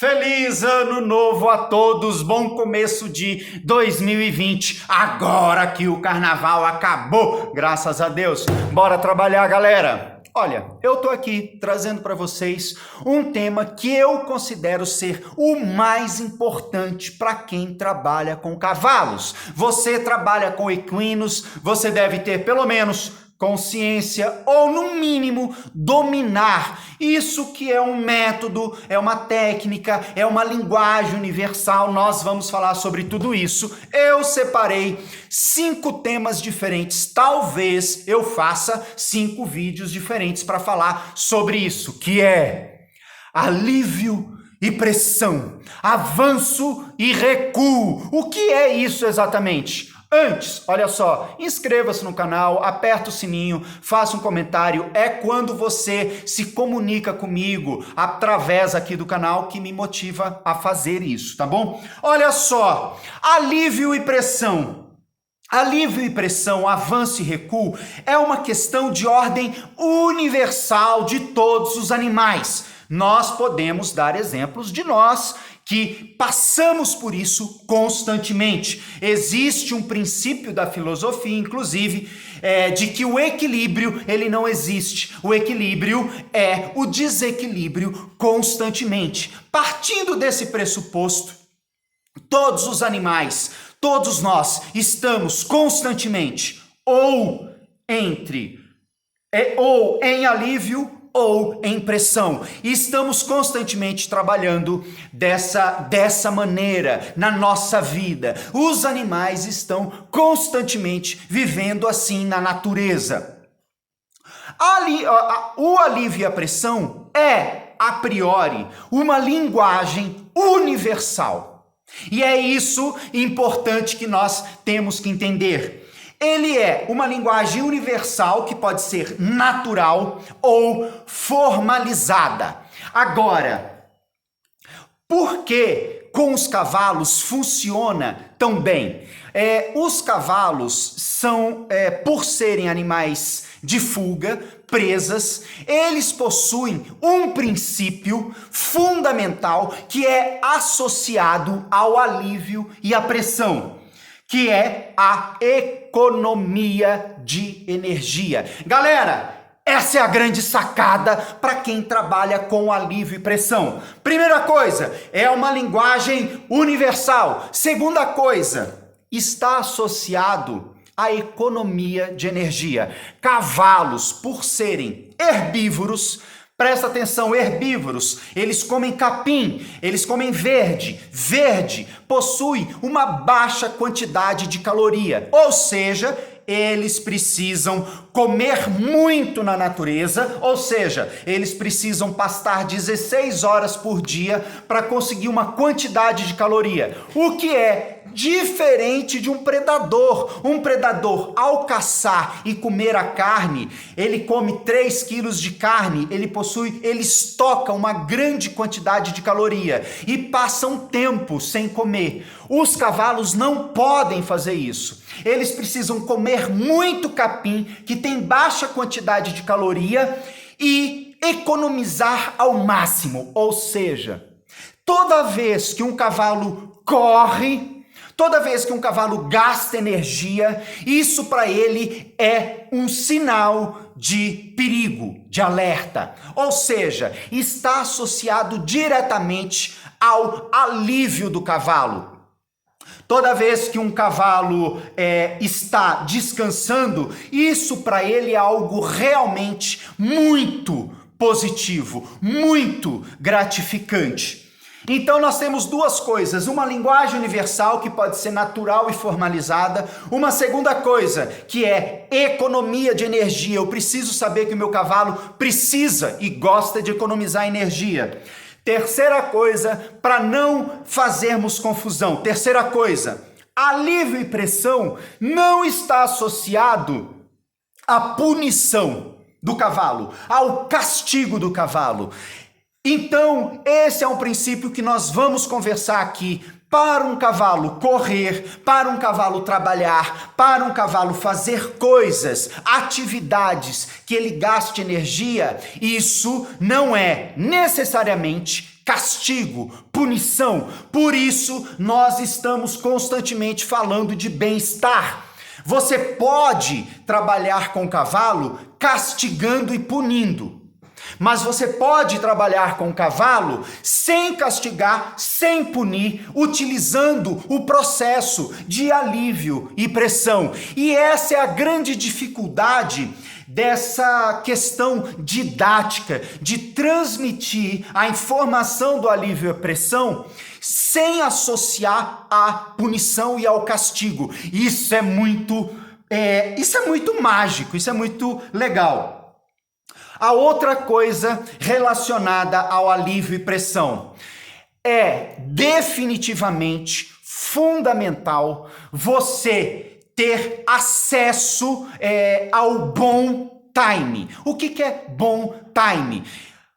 Feliz ano novo a todos, bom começo de 2020, agora que o carnaval acabou, graças a Deus. Bora trabalhar, galera. Olha, eu tô aqui trazendo para vocês um tema que eu considero ser o mais importante para quem trabalha com cavalos. Você trabalha com equinos, você deve ter pelo menos consciência ou, no mínimo, dominar isso que é um método, é uma técnica, é uma linguagem universal. Nós vamos falar sobre tudo isso. Eu separei 5 temas diferentes. Talvez eu faça 5 vídeos diferentes para falar sobre isso, que é alívio e pressão, avanço e recuo. O que é isso exatamente? Antes, olha só, inscreva-se no canal, aperta o sininho, faça um comentário. É quando você se comunica comigo através aqui do canal que me motiva a fazer isso, tá bom? Olha só, alívio e pressão. Alívio e pressão, avanço e recuo é uma questão de ordem universal de todos os animais. Nós podemos dar exemplos de nós que passamos por isso constantemente. Existe um princípio da filosofia, inclusive, de que o equilíbrio, ele não existe. O equilíbrio é o desequilíbrio constantemente. Partindo desse pressuposto, todos os animais, todos nós estamos constantemente ou em alívio ou em pressão. E estamos constantemente trabalhando dessa maneira na nossa vida. Os animais estão constantemente vivendo assim na natureza. O alívio e a pressão é, a priori, uma linguagem universal. E é isso importante que nós temos que entender. Ele é uma linguagem universal que pode ser natural ou formalizada. Agora, por que com os cavalos funciona tão bem? Os cavalos são, por serem animais de fuga, presas, eles possuem um princípio fundamental que é associado ao alívio e à pressão, que é a economia de energia. Galera, essa é a grande sacada para quem trabalha com alívio e pressão. Primeira coisa, é uma linguagem universal. Segunda coisa, está associado à economia de energia. Cavalos, por serem herbívoros, presta atenção, herbívoros, eles comem capim, eles comem verde. Verde possui uma baixa quantidade de caloria, ou seja, eles precisam comer muito na natureza, ou seja, eles precisam pastar 16 horas por dia para conseguir uma quantidade de caloria, o que é diferente de um predador. Um predador, ao caçar e comer a carne, ele come 3 quilos de carne, ele estoca uma grande quantidade de caloria e passa um tempo sem comer. Os cavalos não podem fazer isso. Eles precisam comer muito capim, que tem baixa quantidade de caloria, e economizar ao máximo. Ou seja, toda vez que um cavalo corre, toda vez que um cavalo gasta energia, isso para ele é um sinal de perigo, de alerta. Ou seja, está associado diretamente ao alívio do cavalo. Toda vez que um cavalo está descansando, isso para ele é algo realmente muito positivo, muito gratificante. Então nós temos 2 coisas, uma linguagem universal que pode ser natural e formalizada, uma segunda coisa que é economia de energia. Eu preciso saber que o meu cavalo precisa e gosta de economizar energia. Terceira coisa, para não fazermos confusão, terceira coisa, alívio e pressão não está associado à punição do cavalo, ao castigo do cavalo. Então, esse é um princípio que nós vamos conversar aqui. Para um cavalo correr, para um cavalo trabalhar, para um cavalo fazer coisas, atividades que ele gaste energia, isso não é necessariamente castigo, punição. Por isso, nós estamos constantemente falando de bem-estar. Você pode trabalhar com o cavalo castigando e punindo. Mas você pode trabalhar com o cavalo sem castigar, sem punir, utilizando o processo de alívio e pressão. E essa é a grande dificuldade dessa questão didática, de transmitir a informação do alívio e pressão sem associar à punição e ao castigo. Isso é muito mágico, isso é muito legal. A outra coisa relacionada ao alívio e pressão é definitivamente fundamental você ter acesso ao bom time. O que é bom time?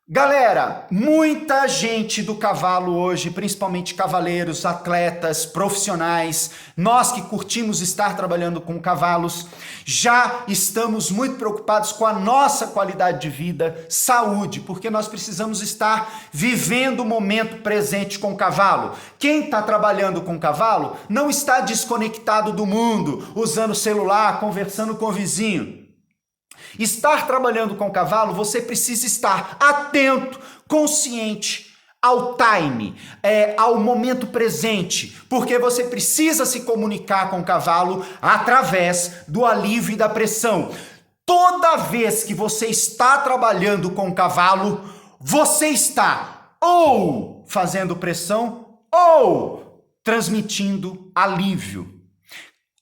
Galera, muita gente do cavalo hoje, principalmente cavaleiros, atletas, profissionais, nós que curtimos estar trabalhando com cavalos, já estamos muito preocupados com a nossa qualidade de vida, saúde, porque nós precisamos estar vivendo o momento presente com o cavalo. Quem está trabalhando com o cavalo não está desconectado do mundo, usando celular, conversando com o vizinho. Estar trabalhando com o cavalo, você precisa estar atento, consciente ao time, ao momento presente, porque você precisa se comunicar com o cavalo através do alívio e da pressão. Toda vez que você está trabalhando com o cavalo, você está ou fazendo pressão ou transmitindo alívio.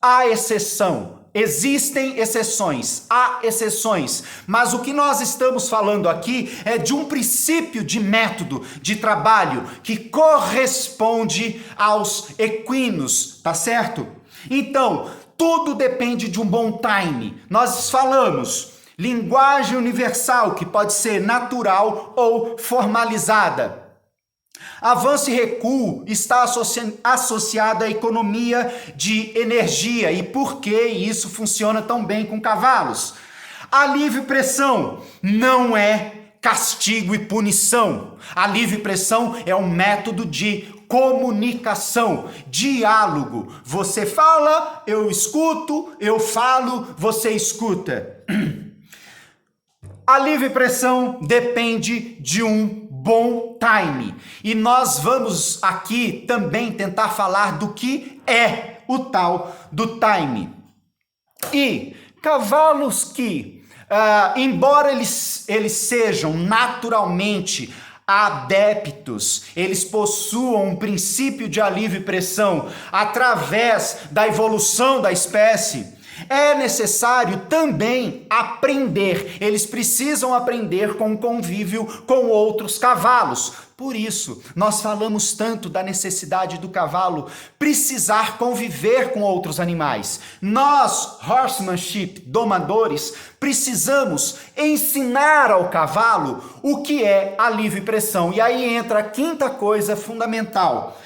Há exceção. Existem exceções, há exceções, mas o que nós estamos falando aqui é de um princípio de método de trabalho que corresponde aos equinos, tá certo? Então, tudo depende de um bom time. Nós falamos linguagem universal, que pode ser natural ou formalizada. Avanço e recuo está associado à economia de energia. E por que isso funciona tão bem com cavalos? Alívio e pressão não é castigo e punição. Alívio e pressão é um método de comunicação, diálogo. Você fala, eu escuto, eu falo, você escuta. Alívio e pressão depende de um bom time. E nós vamos aqui também tentar falar do que é o tal do time. E cavalos que, embora eles sejam naturalmente adeptos, eles possuam um princípio de alívio e pressão através da evolução da espécie, é necessário também aprender. Eles precisam aprender com o convívio com outros cavalos. Por isso, nós falamos tanto da necessidade do cavalo precisar conviver com outros animais. Nós, horsemanship, domadores, precisamos ensinar ao cavalo o que é alívio e pressão. E aí entra a quinta coisa fundamental.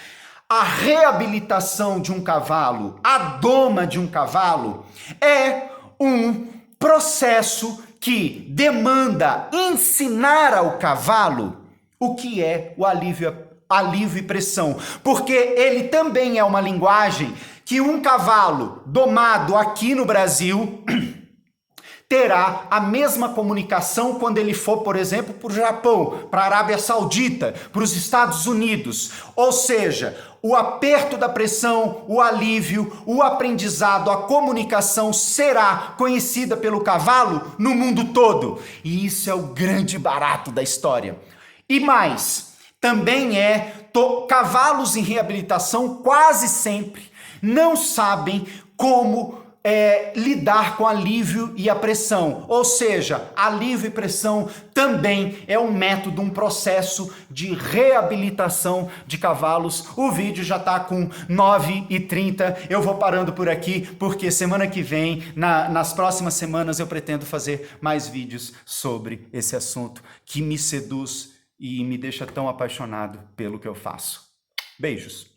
A reabilitação de um cavalo, a doma de um cavalo, é um processo que demanda ensinar ao cavalo o que é o alívio e pressão, porque ele também é uma linguagem que um cavalo domado aqui no Brasil terá a mesma comunicação quando ele for, por exemplo, para o Japão, para a Arábia Saudita, para os Estados Unidos. Ou seja, o aperto da pressão, o alívio, o aprendizado, a comunicação será conhecida pelo cavalo no mundo todo. E isso é o grande barato da história. E mais, também cavalos em reabilitação quase sempre não sabem como lidar com alívio e a pressão. Ou seja, alívio e pressão também é um método, um processo de reabilitação de cavalos. O vídeo já está com 9h30. Eu vou parando por aqui, porque semana que vem, nas próximas semanas, eu pretendo fazer mais vídeos sobre esse assunto que me seduz e me deixa tão apaixonado pelo que eu faço. Beijos!